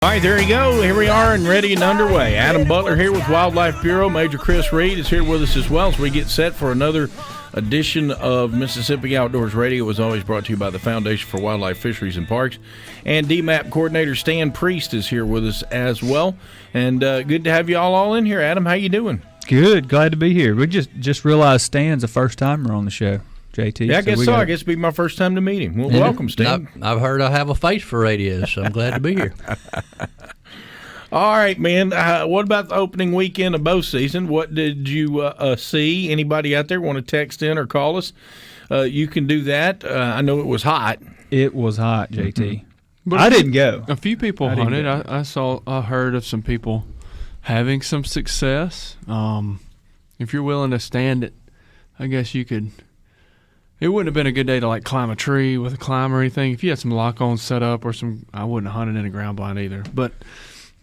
All right, there you go. Here we are and ready and underway. Adam Butler here with Wildlife Bureau. Major Chris Reed is here with us as well as we get set for another edition of Mississippi Outdoors Radio. It was always brought to you by the Foundation for Wildlife, Fisheries, and Parks. And DMap coordinator Stan Priest is here with us as well. And good to have you all in here. Adam, how you doing? Good. Glad to be here. We just realized Stan's a first-timer on the show. JT. Yeah, I guess so. I guess it'd be my first time to meet him. Well, welcome, Stan. I've heard I have a face for radio, so I'm glad to be here. All right, man. What about the opening weekend of bow season? What did you see? Anybody out there want to text in or call us? You can do that. I know it was hot. It was hot, JT. Mm-hmm. But I didn't go. A few people hunted. I heard of some people having some success. If you're willing to stand it, I guess you could. It wouldn't have been a good day to like climb a tree with a climb or anything. If you had some lock-on set up or some, I wouldn't have hunted in a ground blind either. But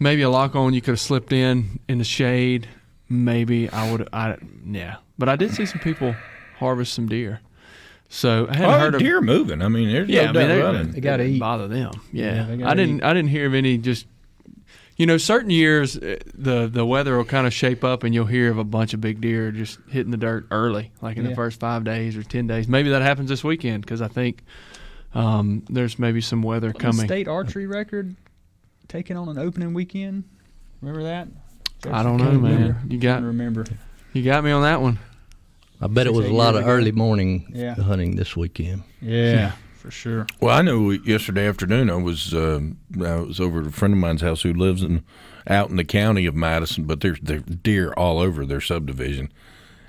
maybe a lock-on you could have slipped in the shade. Maybe I would. Yeah. But I did see some people harvest some deer. So I hadn't heard of deer moving. I mean, there's no doubt running. They got to eat. Bother them. Yeah. I didn't hear of any just. Certain years the weather will kind of shape up and you'll hear of a bunch of big deer just hitting the dirt early, like in the first 5 days or 10 days. Maybe that happens this weekend because I think there's maybe some weather coming. State archery record taken on an opening weekend. Remember that? I don't know, man. You got me on that one. I bet it was a lot of early morning hunting this weekend. Yeah. For sure. Well, I know yesterday afternoon I was over at a friend of mine's house who lives out in the county of Madison, but there's deer all over their subdivision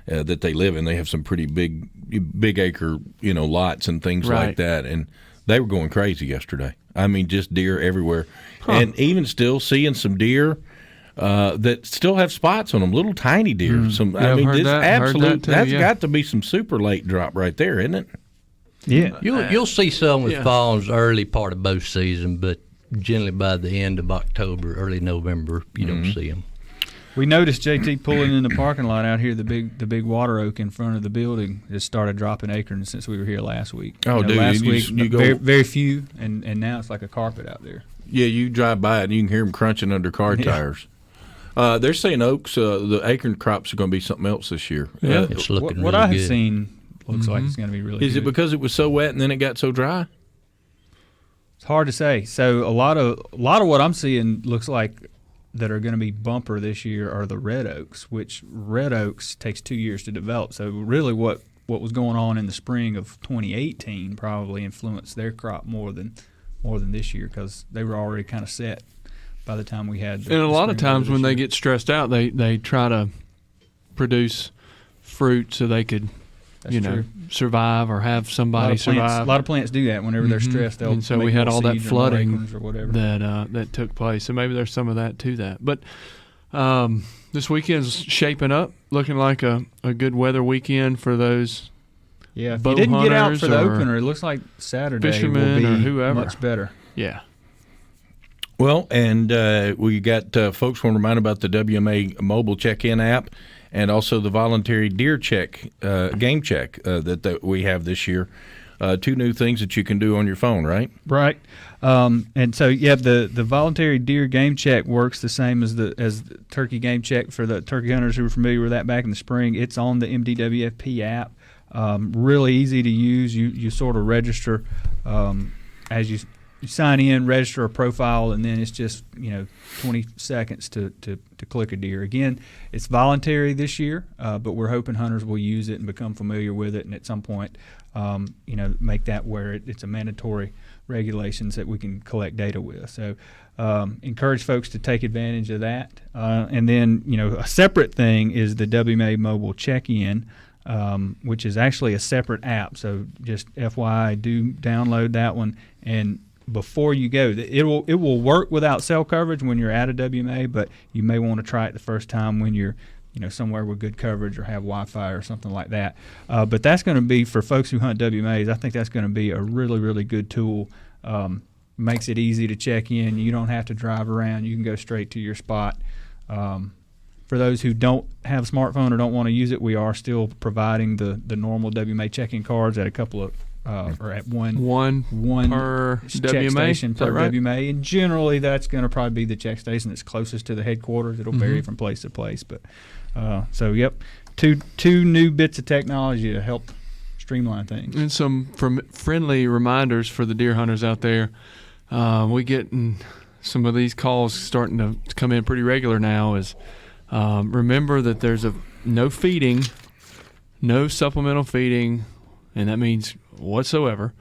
that they live in. They have some pretty big acre lots and things like that, and they were going crazy yesterday. I mean, just deer everywhere, and even still seeing some deer that still have spots on them, little tiny deer. That's got to be some super late drop right there, isn't it? Yeah, you'll see some with fawns early part of bow season, but generally by the end of October, early November, you don't see them. We noticed JT pulling in the parking lot out here. The big water oak in front of the building has started dropping acorns since we were here last week. Oh, dude! Last week, very few, and now it's like a carpet out there. Yeah, you drive by it and you can hear them crunching under car tires. They're saying oaks, the acorn crops are going to be something else this year. Yeah, it's looking what really I have good. seen. Looks like it's going to be really Is good. it because it was so wet and then it got so dry? It's hard to say. So a lot of what I'm seeing looks like that are going to be bumper this year are the red oaks, which red oaks takes 2 years to develop. So really what was going on in the spring of 2018 probably influenced their crop more than this year because they were already kind of set by the time we had and a lot of times when they get stressed out, they try to produce fruit so they could true. survive or have somebody survive. A lot of plants do that whenever they're stressed. And so we had all that flooding or whatever. that took place. So maybe there's some of that to that. But this weekend's shaping up, looking like a good weather weekend for those. Yeah, if you didn't get out for the opener, it looks like Saturday fishermen will be or whoever. much better. Yeah. Well, and we got folks want to remind about the WMA mobile check-in app and also the voluntary deer check, game check that we have this year. 2 new things that you can do on your phone, right? Right. And so, the voluntary deer game check works the same as the turkey game check for the turkey hunters who were familiar with that back in the spring. It's on the MWDFP app. Really easy to use. You sort of register as you sign in, register a profile, and then it's just 20 seconds to click a deer. Again, it's voluntary this year, but we're hoping hunters will use it and become familiar with it, and at some point, make that where it's a mandatory regulations that we can collect data with. So, encourage folks to take advantage of that. And then, a separate thing is the WMA mobile check-in. Which is actually a separate app. So just FYI, do download that one. And before you go, it will work without cell coverage when you're at a WMA, but you may want to try it the first time when you're somewhere with good coverage or have Wi-Fi or something like that. But that's going to be for folks who hunt WMAs. I think that's going to be a really, really good tool. Makes it easy to check in. You don't have to drive around. You can go straight to your spot. For those who don't have a smartphone or don't want to use it, we are still providing the normal WMA check-in cards at a couple of or at one per check WMA station per right? WMA, and generally that's going to probably be the check station that's closest to the headquarters. It'll vary from place to place, but so yep, two new bits of technology to help streamline things. And some friendly reminders for the deer hunters out there. We getting some of these calls starting to come in pretty regular now. Is remember that there's no feeding, no supplemental feeding, and that means whatsoever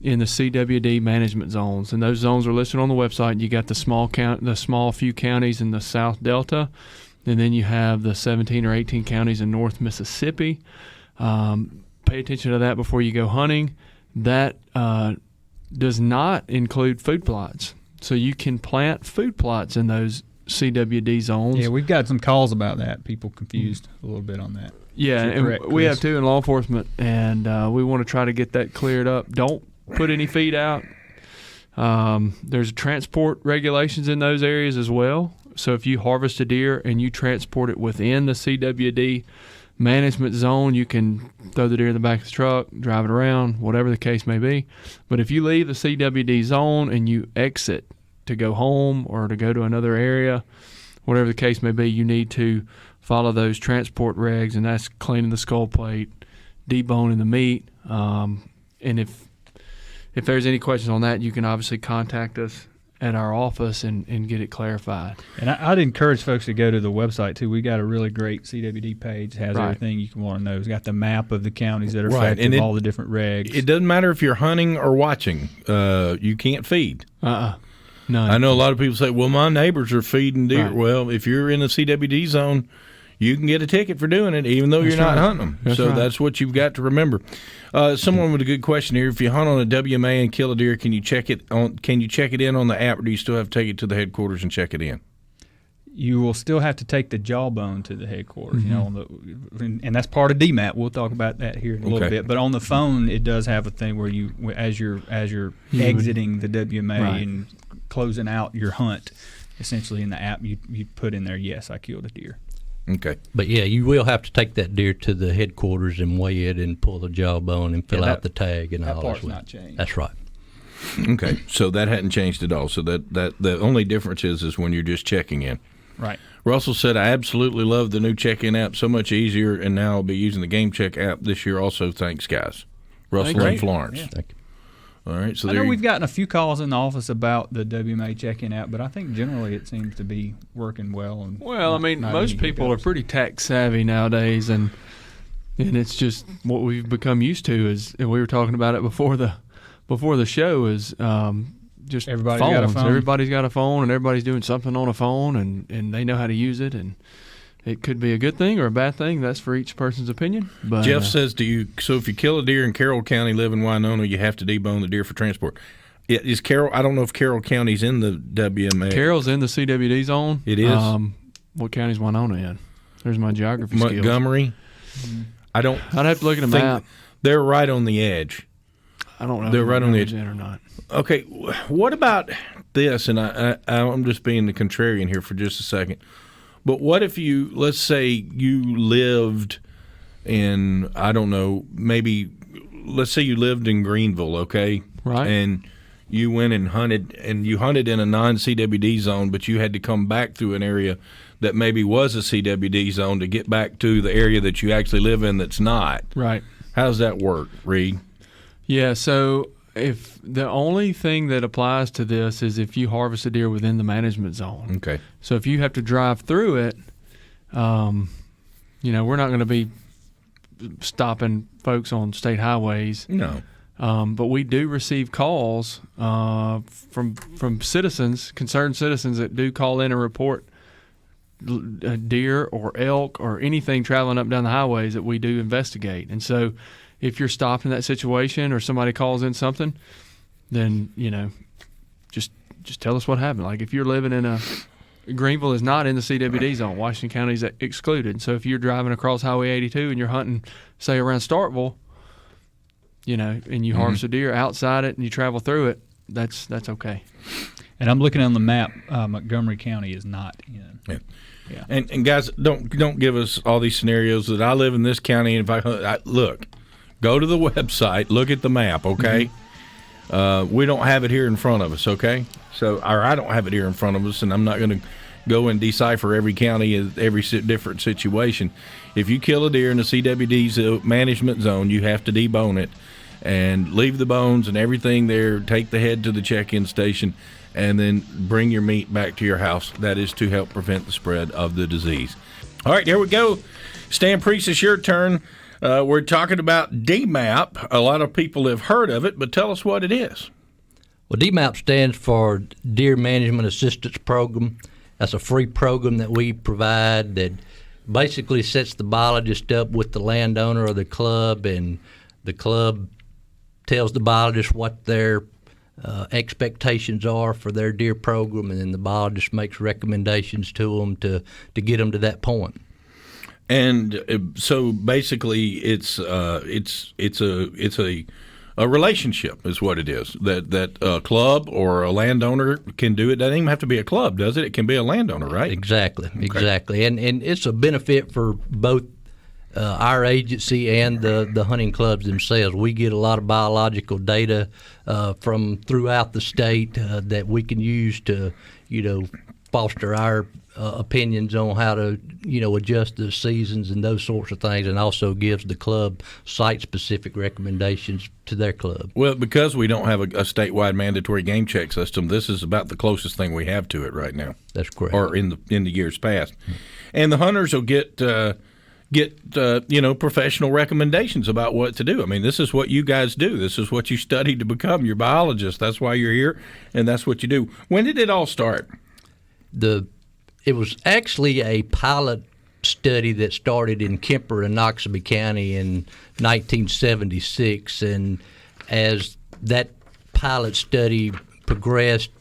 in the CWD management zones. And those zones are listed on the website. You got the small few counties in the South Delta, and then you have the 17 or 18 counties in North Mississippi. Pay attention to that before you go hunting. That does not include food plots. So you can plant food plots in those CWD zones. Yeah, we've got some calls about that. People confused a little bit on that. Yeah, and correct, we Chris? have too in law enforcement, and we want to try to get that cleared up. Don't put any feed out. There's transport regulations in those areas as well. So if you harvest a deer and you transport it within the CWD management zone, you can throw the deer in the back of the truck, drive it around, whatever the case may be. But if you leave the CWD zone and you exit to go home or to go to another area, whatever the case may be, you need to follow those transport regs, and that's cleaning the skull plate, deboning the meat. And if there's any questions on that, you can obviously contact us at our office and get it clarified. And I'd encourage folks to go to the website too. We got a really great CWD page. It has everything you can want to know. It's got the map of the counties that are affected, and all the different regs. It doesn't matter if you're hunting or watching. You can't feed. No. I know a lot of people say, well, my neighbors are feeding deer. Right. Well, if you're in the CWD zone, you can get a ticket for doing it, even though you're not hunting them. That's what you've got to remember. Someone with a good question here: if you hunt on a WMA and kill a deer, can you check it in on the app, or do you still have to take it to the headquarters and check it in? You will still have to take the jawbone to the headquarters, and that's part of DMap. We'll talk about that here in a little bit. But on the phone, it does have a thing where you, as you're exiting the WMA and closing out your hunt, essentially in the app, you put in there, yes, I killed a deer. Okay. But yeah, you will have to take that deer to the headquarters and weigh it and pull the jawbone and fill out the tag and all that. That part's not changed. That's right. Okay, so that hadn't changed at all. So that the only difference is when you're just checking in. Right. Russell said, I absolutely love the new check-in app, so much easier, and now I'll be using the Game Check app this year also. Thanks, guys. Russell and Florence. Yeah. Thank you. All right, so I know we've gotten a few calls in the office about the WMA check-in app, but I think generally it seems to be working well. And most people are pretty tech savvy nowadays, and it's just what we've become used to. And we were talking about it before the show. Is just everybody's phones. got a phone. Everybody's got a phone, and everybody's doing something on a phone, and they know how to use it. And it could be a good thing or a bad thing. That's for each person's opinion. But Jeff says, so if you kill a deer in Carroll County, live in Winona, you have to debone the deer for transport. Is Carroll? I don't know if Carroll County's in the WMA. Carroll's in the CWD zone. It is. What county's Winona in? There's my geography skills. Montgomery. I'd have to look at a map. They're right on the edge. I don't know. They're right on the edge. In or not. Okay, what about this? And I'm just being the contrarian here for just a second. But what if let's say you lived in, I don't know, let's say you lived in Greenville, okay? Right. And you went and hunted in a non-CWD zone, but you had to come back through an area that maybe was a CWD zone to get back to the area that you actually live in that's not. Right. How does that work, Reed? Yeah, so if the only thing that applies to this is if you harvest a deer within the management zone. Okay. So if you have to drive through it, we're not going to be stopping folks on state highways. No. But we do receive calls from citizens, concerned citizens that do call in and report deer or elk or anything traveling up down the highways that we do investigate. And so if you're stopped in that situation or somebody calls in something, then, just tell us what happened. Like if you're living in Greenville is not in the CWD zone. Washington County is excluded. So if you're driving across Highway 82 and you're hunting, say, around Starkville, and you harvest a deer outside it and you travel through it, that's okay. And I'm looking on the map. Montgomery County is not in. Yeah. Yeah. And guys, don't give us all these scenarios that I live in this county and if I hunt. Look, Go to the website, look at the map, okay? We don't have it here in front of us, okay? So, or I don't have it here in front of us, and I'm not going to go and decipher every county, every different situation. If you kill a deer in the CWD's management zone, you have to debone it and leave the bones and everything there, take the head to the check-in station, and then bring your meat back to your house. That is to help prevent the spread of the disease. All right, here we go. Stan Priest, it's your turn. We're talking about DMap. A lot of people have heard of it, but tell us what it is. Well, DMap stands for Deer Management Assistance Program. That's a free program that we provide that basically sets the biologist up with the landowner or the club, and the club tells the biologist what their expectations are for their deer program, and then the biologist makes recommendations to them to get them to that point. And so basically, it's a relationship is what it is. That a club or a landowner can do it. Doesn't even have to be a club, does it? It can be a landowner, right? Exactly, exactly. And it's a benefit for both our agency and the hunting clubs themselves. We get a lot of biological data from throughout the state that we can use to, foster our opinions on how to, adjust the seasons and those sorts of things, and also gives the club site-specific recommendations to their club. Well, because we don't have a statewide mandatory game check system, this is about the closest thing we have to it right now. That's correct. Or in the years past. And the hunters will get professional recommendations about what to do. I mean, this is what you guys do. This is what you study to become. You're biologists. That's why you're here, and that's what you do. When did it all start? It was actually a pilot study that started in Kemper and Noxubee County in 1976, and as that pilot study progressed,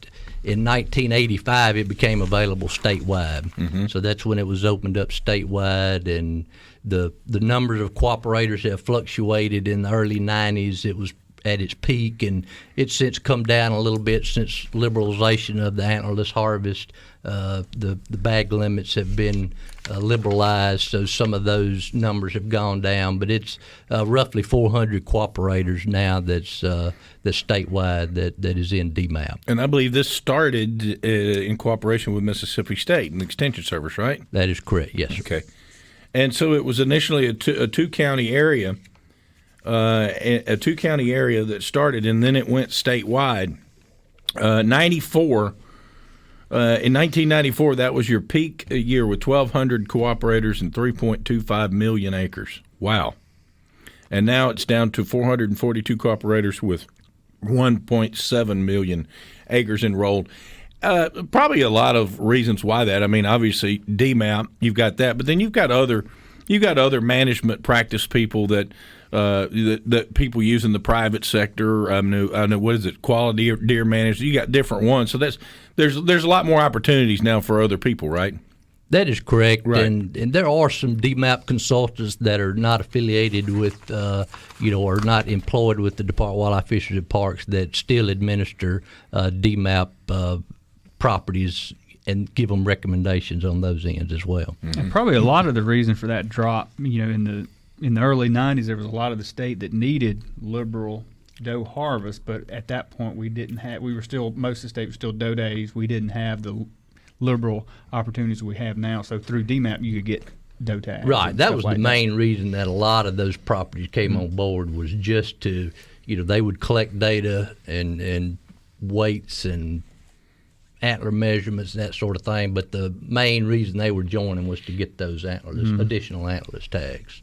in 1985 it became available statewide. Mm-hmm. So that's when it was opened up statewide, and the numbers of cooperators have fluctuated. In the early 90s it was at its peak, and it's since come down a little bit since liberalization of the antlerless harvest. The bag limits have been liberalized, so some of those numbers have gone down, but it's roughly 400 cooperators now that's statewide that is in DMap. And I believe this started in cooperation with Mississippi State and the Extension Service, right? That is correct, yes, sir. Okay. And so it was initially a two-county area, that started, and then it went statewide. In 1994, that was your peak year with 1,200 cooperators and 3.25 million acres. Wow. And now it's down to 442 cooperators with 1.7 million acres enrolled. Probably a lot of reasons why that. I mean, obviously, DMap, you've got that, but then you've got other management practice people that people use in the private sector. I know what is it, quality deer managers. You got different ones, so there's a lot more opportunities now for other people, right? That is correct, right. And there are some DMAP consultants that are not affiliated with, or not employed with the Department of Wildlife, Fisheries, and Parks that still administer DMAP properties and give them recommendations on those ends as well. Mm-hmm. And probably a lot of the reason for that drop, in the early 90s, there was a lot of the state that needed liberal doe harvest, but at that point most of the state was still doe days. We didn't have the liberal opportunities we have now. So through DMAP, you could get doe tags. Right. That was the main reason that a lot of those properties came on board, was just to, they would collect data and weights and antler measurements and that sort of thing. But the main reason they were joining was to get those additional antlerless tags.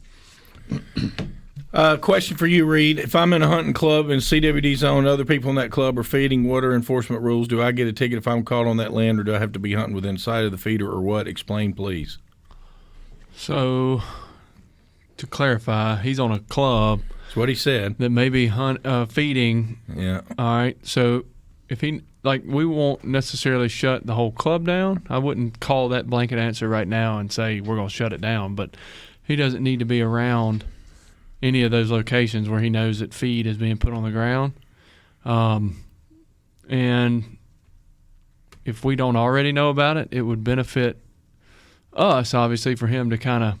Question for you, Reed. If I'm in a hunting club in CWD zone, other people in that club are feeding, what are enforcement rules? Do I get a ticket if I'm caught on that land, or do I have to be hunting within sight of the feeder, or what? Explain, please. So, to clarify, he's on a club. That's what he said. That may be feeding. Yeah. All right. So, if we won't necessarily shut the whole club down. I wouldn't call that blanket answer right now and say we're going to shut it down, but he doesn't need to be around any of those locations where he knows that feed is being put on the ground. And if we don't already know about it, it would benefit us, obviously, for him to kind of,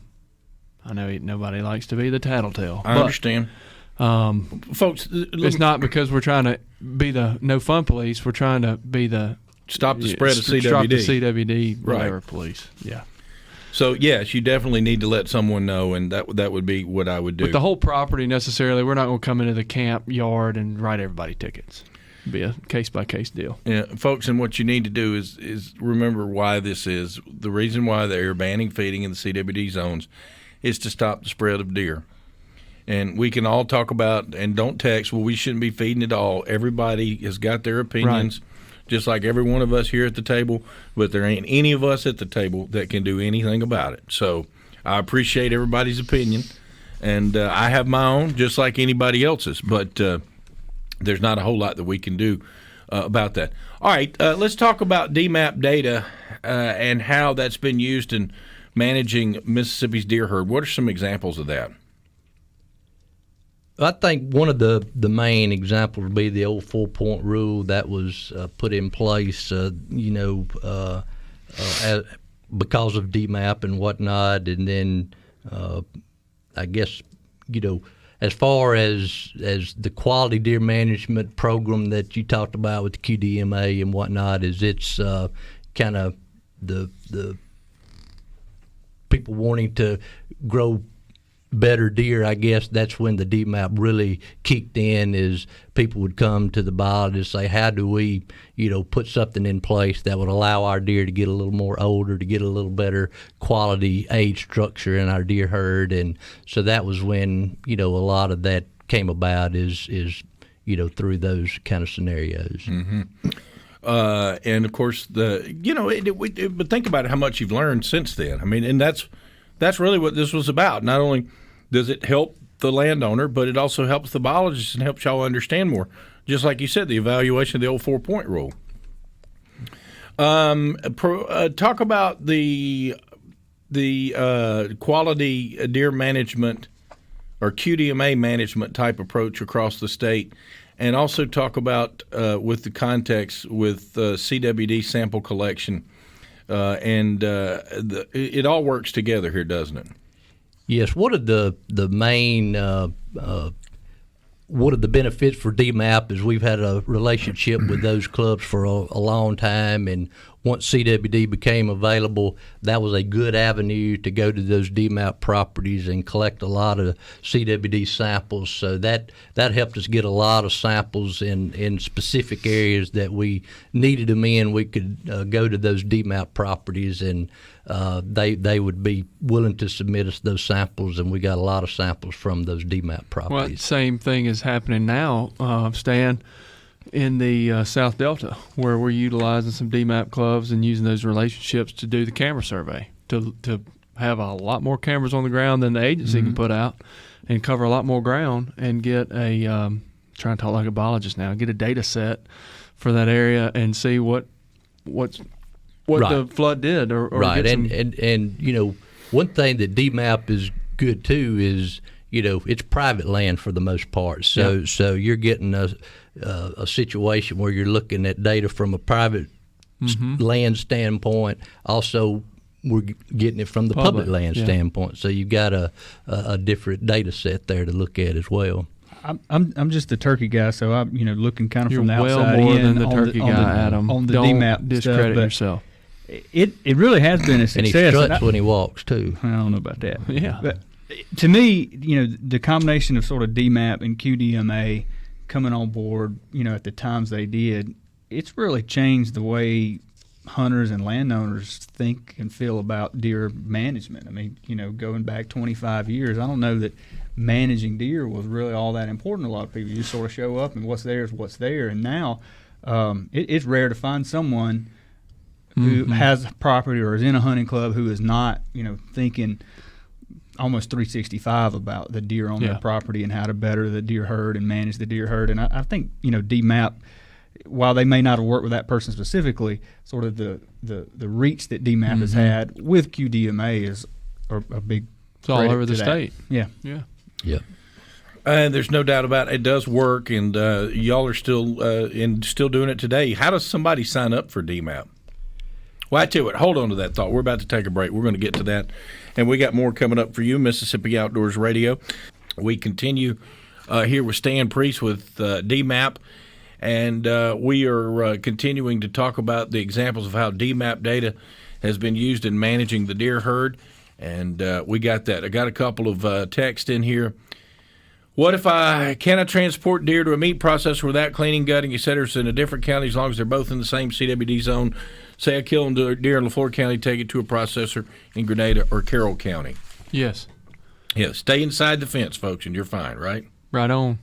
I know nobody likes to be the tattletale. I understand. Folks, It's not because we're trying to be the no fun police. We're trying to be the stop the spread of CWD. Stop the CWD, Right. whatever police. Yeah. So yes, you definitely need to let someone know, and that would be what I would do. But the whole property necessarily, we're not going to come into the camp yard and write everybody tickets. It'd be a case by case deal. Yeah, folks, and what you need to do is remember why this is. The reason why they're banning feeding in the CWD zones is to stop the spread of deer. And we can all talk about, and don't text, well, we shouldn't be feeding at all. Everybody has got their opinions, just like every one of us here at the table, but there ain't any of us at the table that can do anything about it. So I appreciate everybody's opinion, and I have my own, just like anybody else's, but there's not a whole lot that we can do about that. All right, let's talk about DMap data and how that's been used in managing Mississippi's deer herd. What are some examples of that? I think one of the main examples would be the old 4-point rule that was put in place, because of DMAP and whatnot. And then I guess, as far as the quality deer management program that you talked about with the QDMA and whatnot, is it's kind of the people wanting to grow better deer. I guess that's when the DMAP really kicked in, is people would come to the biologist and say, how do we put something in place that would allow our deer to get a little more older, to get a little better quality age structure in our deer herd. And so that was when a lot of that came about, is through those kind of scenarios. Mm-hmm. And of course, but think about how much you've learned since then. I mean, and that's really what this was about. Not only does it help the landowner, but it also helps the biologist and helps y'all understand more. Just like you said, the evaluation of the old 4-point rule. Talk about the quality deer management or QDMA management type approach across the state, and also talk about with the context with CWD sample collection. It all works together here, doesn't it? Yes. One of the main one of the benefits for DMAP is we've had a relationship with those clubs for a long time, and once CWD became available, that was a good avenue to go to those DMAP properties and collect a lot of CWD samples. So that helped us get a lot of samples in specific areas that we needed them in. We could go to those DMAP properties, and they would be willing to submit us those samples, and we got a lot of samples from those DMAP properties. Well, same thing is happening now, Stan, in the South Delta, where we're utilizing some DMAP clubs and using those relationships to do the camera survey, to have a lot more cameras on the ground than the agency can put out, and cover a lot more ground, and get a trying to talk like a biologist now, get a data set for that area and see what Right. the flood did, or right. Get some, and one thing that DMAP is good too is it's private land for the most part. So you're getting a situation where you're looking at data from a private land standpoint. Also, we're getting it from the public land standpoint. So you've got a different data set there to look at as well. I'm just the turkey guy, so I'm looking kind of you're from the outside well more in than the turkey guy, Adam. On the Don't DMAP discredit stuff, yourself. It really has been a success. And he struts when he walks too. I don't know about that. Yeah. But to me, the combination of sort of DMAP and QDMA coming on board, at the times they did, it's really changed the way hunters and landowners think and feel about deer management. I mean, going back 25 years, I don't know that managing deer was really all that important to a lot of people. You just sort of show up and what's there is what's there. And now it's rare to find someone who has property or is in a hunting club who is not, thinking almost 365 about the deer on their property and how to better the deer herd and manage the deer herd. And I think, DMAP, while they may not have worked with that person specifically, sort of the reach that DMAP has had with QDMA is a big It's all over the state. Yeah. Yeah. And there's no doubt about it. It does work, and y'all are still doing it today. How does somebody sign up for DMAP? Well, I tell you what, hold on to that thought. We're about to take a break. We're going to get to that, and we got more coming up for you, Mississippi Outdoors Radio. We continue here with Stan Priest with DMap. And we are continuing to talk about the examples of how DMap data has been used in managing the deer herd. And we got that. I got a couple of texts in here. What if can I transport deer to a meat processor without cleaning, gutting, etc. in a different county as long as they're both in the same CWD zone? Say I kill a deer in LaFleur County, take it to a processor in Grenada or Carroll County. Yes. Yeah, stay inside the fence, folks, and you're fine, right? Right on.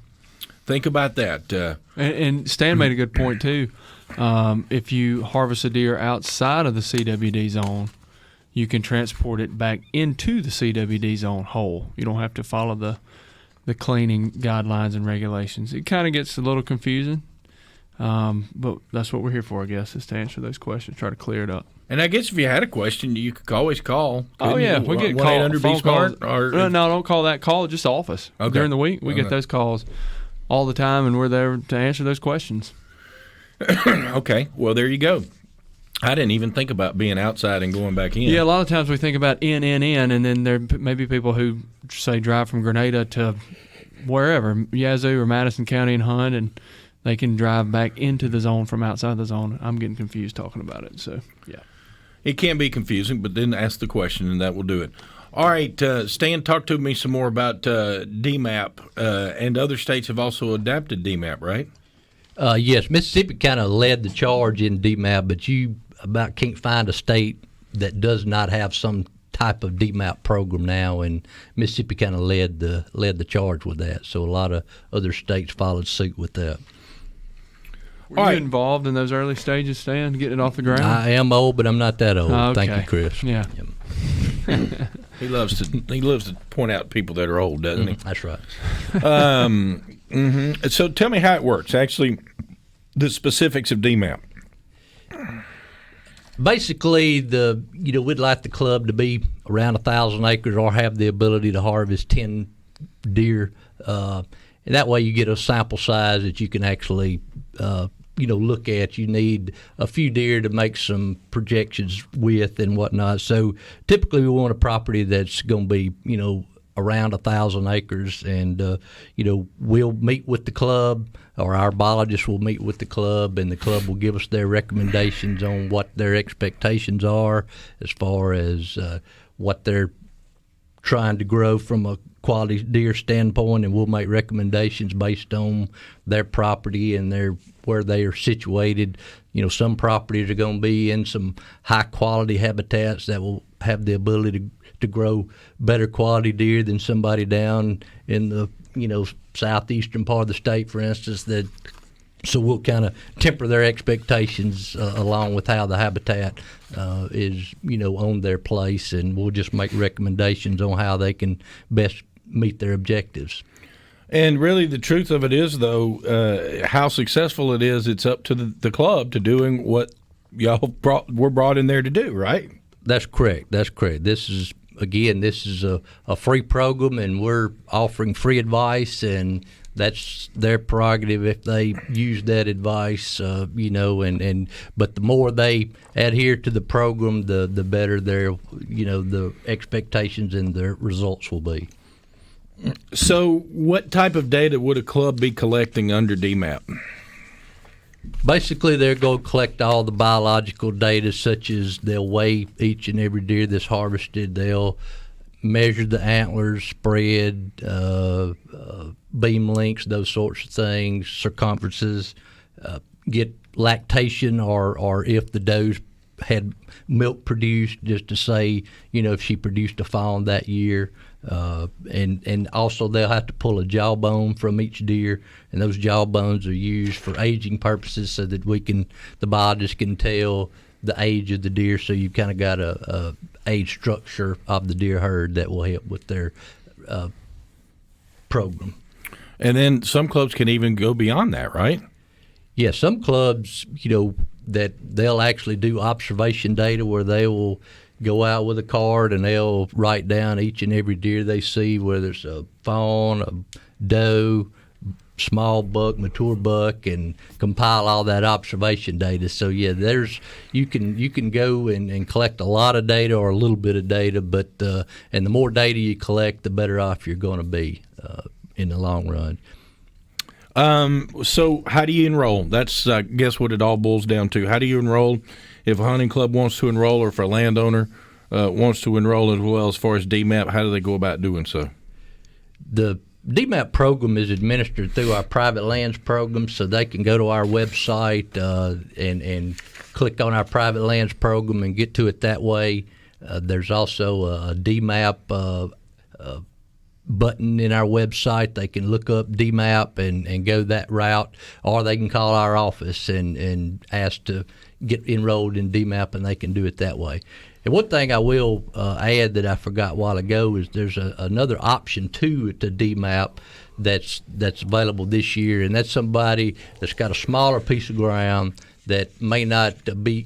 Think about that. And Stan made a good point, too. If you harvest a deer outside of the CWD zone, you can transport it back into the CWD zone whole. You don't have to follow the cleaning guidelines and regulations. It kind of gets a little confusing, but that's what we're here for, I guess, is to answer those questions, try to clear it up. And I guess if you had a question, you could always call. Oh, yeah. We get calls. Be smart. No, don't call that call. Just office. Okay. During the week, we get those calls all the time, and we're there to answer those questions. Okay. Well, there you go. I didn't even think about being outside and going back in. Yeah, a lot of times we think about in, and then there may be people who, say, drive from Grenada to wherever, Yazoo or Madison County and hunt, and they can drive back into the zone from outside the zone. I'm getting confused talking about it, so, yeah. It can be confusing, but then ask the question, and that will do it. All right, Stan, talk to me some more about DMap, and other states have also adapted DMap, right? Yes, Mississippi kind of led the charge in DMap, but you about can't find a state that does not have some type of DMap program now, and Mississippi kind of led the charge with that. So a lot of other states followed suit with that. Were you involved in those early stages, Stan, getting it off the ground? I am old, but I'm not that old. Okay. Thank you, Chris. Yeah. He loves to point out people that are old, doesn't he? That's right. So tell me how it works. Actually, the specifics of DMap. Basically, we'd like the club to be around 1,000 acres or have the ability to harvest 10 deer. And that way you get a sample size that you can actually, look at. You need a few deer to make some projections with and whatnot. So typically we want a property that's going to be, around 1,000 acres, and we'll meet with the club, or our biologists will meet with the club, and the club will give us their recommendations on what their expectations are as far as what they're trying to grow from a quality deer standpoint, and we'll make recommendations based on their property and where they are situated. Some properties are going to be in some high quality habitats that will have the ability to grow better quality deer than somebody down in the southeastern part of the state, for instance. So we'll kind of temper their expectations along with how the habitat is on their place, and we'll just make recommendations on how they can best meet their objectives. And really, the truth of it is, though, how successful it is, it's up to the club to doing what y'all were brought in there to do, right? That's correct. This is a free program, and we're offering free advice, and that's their prerogative if they use that advice, but the more they adhere to the program, the better their, the expectations and their results will be. So what type of data would a club be collecting under DMap? Basically, they're going to collect all the biological data, such as they'll weigh each and every deer that's harvested. They'll measure the antlers, spread, beam lengths, those sorts of things, circumferences, get lactation or if the doe's had milk produced, just to say, if she produced a fawn that year. And also they'll have to pull a jawbone from each deer, and those jawbones are used for aging purposes so that the biologist can tell the age of the deer. So you've kind of got a age structure of the deer herd that will help with their program. And then some clubs can even go beyond that, right? Yeah, some clubs, that they'll actually do observation data where they will go out with a card and they'll write down each and every deer they see, whether it's a fawn, a doe, small buck, mature buck, and compile all that observation data. So yeah, you can go and collect a lot of data or a little bit of data, but and the more data you collect, the better off you're going to be. in the long run. So how do you enroll? That's, I guess, what it all boils down to. How do you enroll if a hunting club wants to enroll, or if a landowner wants to enroll as well? As far as DMap, how do they go about doing so? The DMap program is administered through our private lands program, so they can go to our website and click on our private lands program and get to it that way. There's also a DMap button in our website. They can look up DMap and go that route, or they can call our office and ask to get enrolled in DMap, and they can do it that way. And one thing I will add that I forgot a while ago is there's another option too to DMap that's available this year, and that's somebody that's got a smaller piece of ground that may not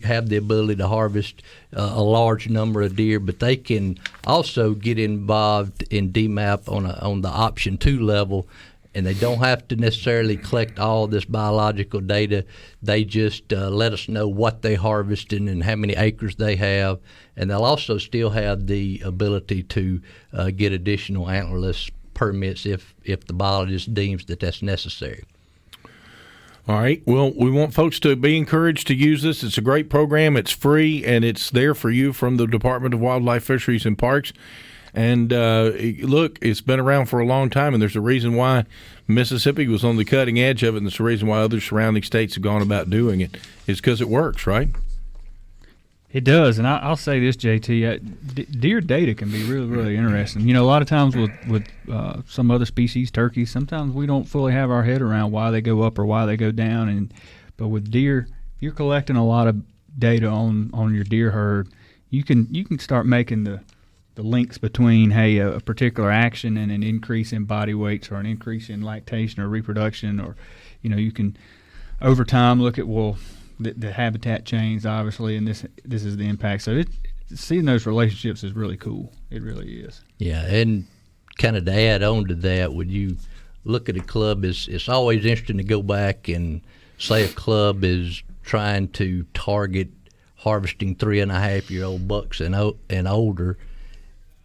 have the ability to harvest a large number of deer, but they can also get involved in DMap on the option 2 level, and they don't have to necessarily collect all this biological data. They just let us know what they harvested and how many acres they have, and they'll also still have the ability to get additional antlerless permits if the biologist deems that that's necessary. All right. Well, we want folks to be encouraged to use this. It's a great program. It's free, and it's there for you from the Department of Wildlife, Fisheries, and Parks. And look, it's been around for a long time, and there's a reason why Mississippi was on the cutting edge of it, and there's a reason why other surrounding states have gone about doing it. It's because it works, right? It does, and I'll say this, JT, deer data can be really, really interesting. You know, a lot of times with some other species, turkeys, sometimes we don't fully have our head around why they go up or why they go down. But with deer, you're collecting a lot of data on your deer herd. You can start making the links between, hey, a particular action and an increase in body weights, or an increase in lactation or reproduction, or, you know, you can over time look at, well, the habitat change, obviously, and this is the impact. So seeing those relationships is really cool. It really is. Yeah, and kind of to add on to that, when you look at a club, it's always interesting to go back and say a club is trying to target harvesting 3.5-year-old bucks and older,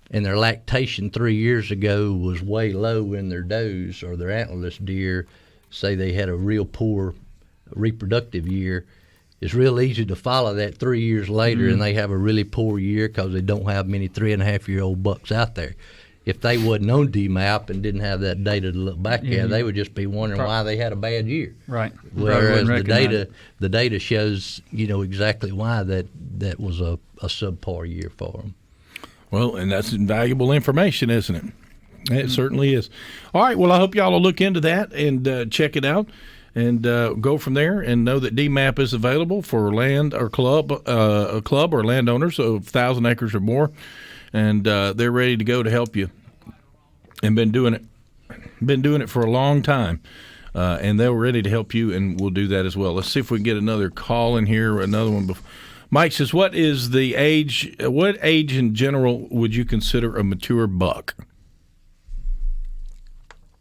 and their lactation 3 years ago was way low in their does or their antlerless deer. Say they had a real poor reproductive year. It's real easy to follow that 3 years later, and they have a really poor year because they don't have many 3.5-year-old bucks out there. If they wasn't on DMap and didn't have that data to look back at, they would just be wondering why they had a bad year. Right. Whereas the data shows, you know, exactly why that was a subpar year for them. Well, and that's invaluable information, isn't it? It certainly is. All right. Well, I hope y'all will look into that and check it out. And go from there, and know that DMap is available for land or a club or landowners of 1,000 acres or more, and they're ready to go to help you. And been doing it for a long time, and they're ready to help you, and we'll do that as well. Let's see if we can get another call in here. Another one. Mike says, "What is the age? What age in general would you consider a mature buck?"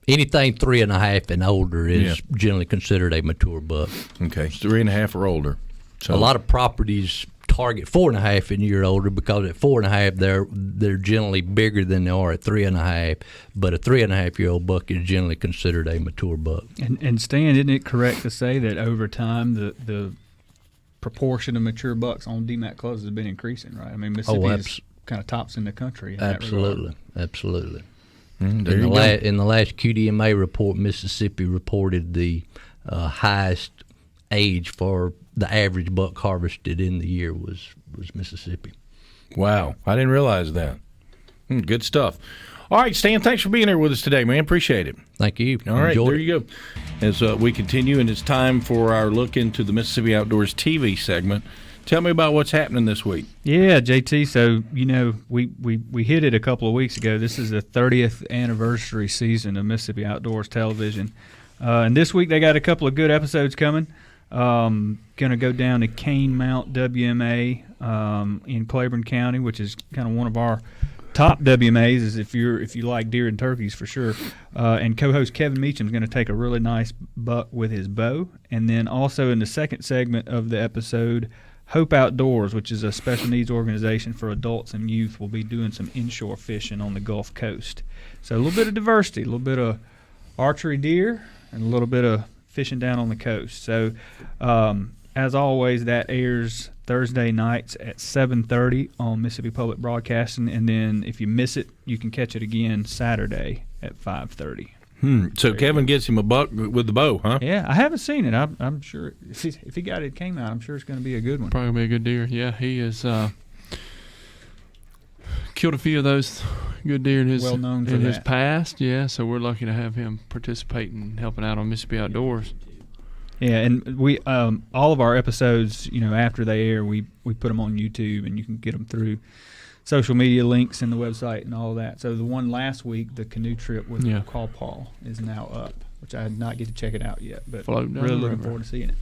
Anything 3.5 and older is generally considered a mature buck. Okay, 3.5 or older. So a lot of properties target 4.5 and year older because at 4.5 they're generally bigger than they are at 3.5. But a 3.5-year-old buck is generally considered a mature buck. And Stan, isn't it correct to say that over time the proportion of mature bucks on DMAT clubs has been increasing? Right. I mean, Mississippi is kind of tops in the country. Absolutely. In the last QDMA report, Mississippi reported the highest age for the average buck harvested in the year was Mississippi. Wow, I didn't realize that. Good stuff. All right, Stan, thanks for being here with us today, man. Appreciate it. Thank you. All right, there you go. As we continue, and it's time for our look into the Mississippi Outdoors TV segment. Tell me about what's happening this week. Yeah, JT, so, you know, we hit it a couple of weeks ago. This is the 30th anniversary season of Mississippi Outdoors Television. And this week they got a couple of good episodes coming. Going to go down to Cane Mount WMA in Claiborne County, which is kind of one of our top WMAs, is if you like deer and turkeys for sure. And co-host Kevin Meacham is going to take a really nice buck with his bow. And then also in the second segment of the episode, Hope Outdoors, which is a special needs organization for adults and youth, will be doing some inshore fishing on the Gulf Coast. So a little bit of diversity, a little bit of archery deer, and a little bit of fishing down on the coast. So, as always, that airs Thursday nights at 7:30 on Mississippi Public Broadcasting, and then if you miss it, you can catch it again Saturday at 5:30. So Kevin gets him a buck with the bow, huh? Yeah, I haven't seen it. I'm sure if he got it came out, I'm sure it's going to be a good one. Probably gonna be a good deer. Yeah, he has killed a few of those good deer in his Well known for his that. past. Yeah, so we're lucky to have him participating and helping out on Mississippi Outdoors. Yeah, and we all of our episodes, after they air, we put them on YouTube, and you can get them through social media links and the website and all that. So the one last week, the canoe trip with Call Paul, is now up, which I did not get to check it out yet, but Floating down really the looking river. forward to seeing it.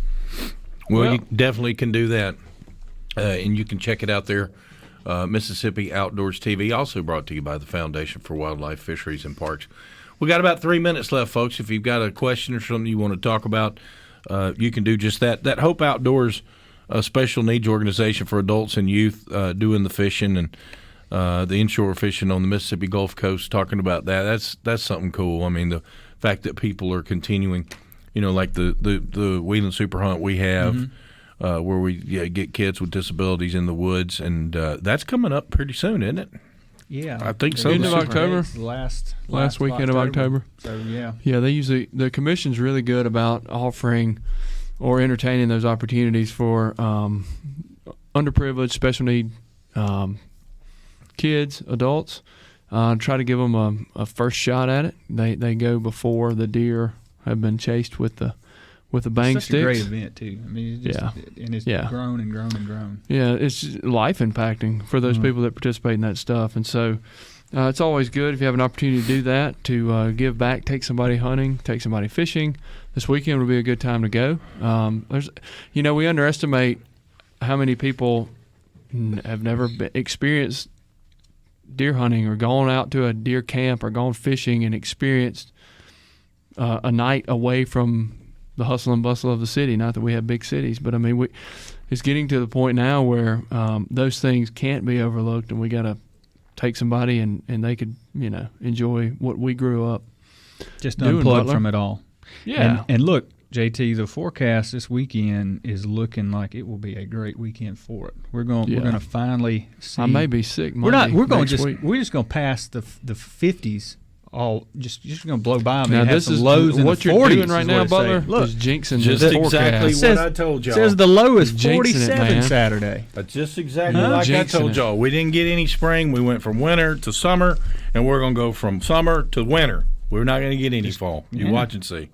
Well, you definitely can do that, and you can check it out there. Mississippi Outdoors TV, also brought to you by the Foundation for Wildlife, Fisheries, and Parks. We got about 3 minutes left, folks. If you've got a question or something you want to talk about, you can do just that. That Hope Outdoors special needs organization for adults and youth doing the fishing and the inshore fishing on the Mississippi Gulf Coast, talking about that. That's something cool. I mean, the fact that people are continuing, like the Wheeling Super Hunt we have, where we get kids with disabilities in the woods, and that's coming up pretty soon, isn't it? Yeah, I think so. End of October. Last weekend of October. So yeah. Yeah, the commission's really good about offering or entertaining those opportunities for underprivileged, special need kids, adults. Try to give them a first shot at it. They go before the deer have been chased with the bang It's such sticks. a great event too. I mean, it's just, and it's grown and grown and grown. Yeah, it's life impacting for those people that participate in that stuff, and so it's always good if you have an opportunity to do that, to give back, take somebody hunting, take somebody fishing. This weekend would be a good time to go. We underestimate how many people have never experienced deer hunting or gone out to a deer camp or gone fishing and experienced a night away from the hustle and bustle of the city. Not that we have big cities, but I mean, it's getting to the point now where those things can't be overlooked, and we got to take somebody and they could, enjoy what we grew up Just doing, unplug Butler. from it all. Yeah. And look, JT, the forecast this weekend is looking like it will be a great weekend for it. We're going to finally see. I may be sick We're not. We're going next week. we're just going to pass the 50s. All just going to blow by them. Now and have this some is lows in what the you're 40s doing right is now, what it's Butler. saying. Look, Is jinxing Just the exactly forecast. what I told y'all. says the low is Jinxing it, 47 man. Saturday. That's just exactly Huh? like I Jinxing told it. y'all. We didn't get any spring. We went from winter to summer, and we're going to go from summer to winter. We're not going to get any fall. You watch and see.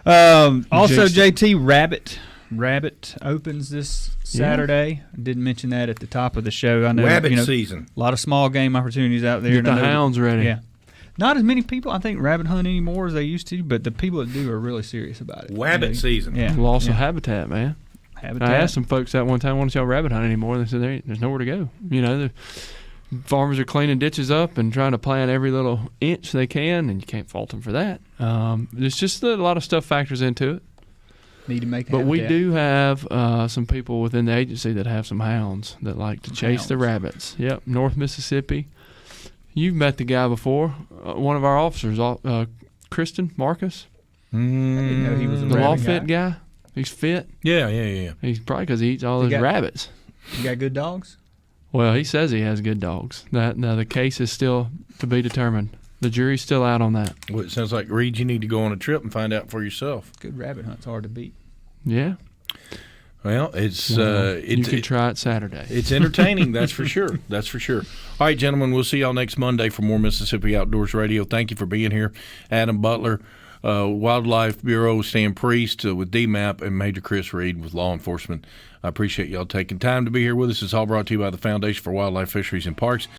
Also, jinxed it. JT, Rabbit opens this Saturday. I didn't mention that at the top of the show. I know Rabbit season. A lot of small game opportunities out there. Get and the I know hounds ready. Yeah. Not as many people, I think, rabbit hunt anymore as they used to, but the people that do are really serious about it. Rabbit season. Yeah. Loss of yeah. habitat, man. Habitat. I asked some folks that one time, why don't y'all rabbit hunt anymore? They said there's nowhere to go. The farmers are cleaning ditches up and trying to plant every little inch they can, and you can't fault them for that. There's just a lot of stuff factors into it. Need to make But we habitat. do have some people within the agency that have some hounds that like to chase the Hounds. rabbits. Yep, North Mississippi. You've met the guy before, one of our officers, Kristen Marcus, I didn't know he was a the law rabbit fit guy. He's fit. Yeah. He's probably because he eats all He those got- rabbits. You got good dogs? Well, he says he has good dogs. Now the case is still to be determined. The jury's still out on that. Well, it sounds like, Reed, you need to go on a trip and find out for yourself. Good rabbit hunt's hard to beat. Yeah. Well, it's You can try it Saturday. It's entertaining, that's for sure. That's for sure. All right, gentlemen, we'll see y'all next Monday for more Mississippi Outdoors Radio. Thank you for being here. Adam Butler, Wildlife Bureau, Stan Priest with DMap, and Major Chris Reed with law enforcement. I appreciate y'all taking time to be here with us. It's all brought to you by the Foundation for Wildlife, Fisheries, and Parks.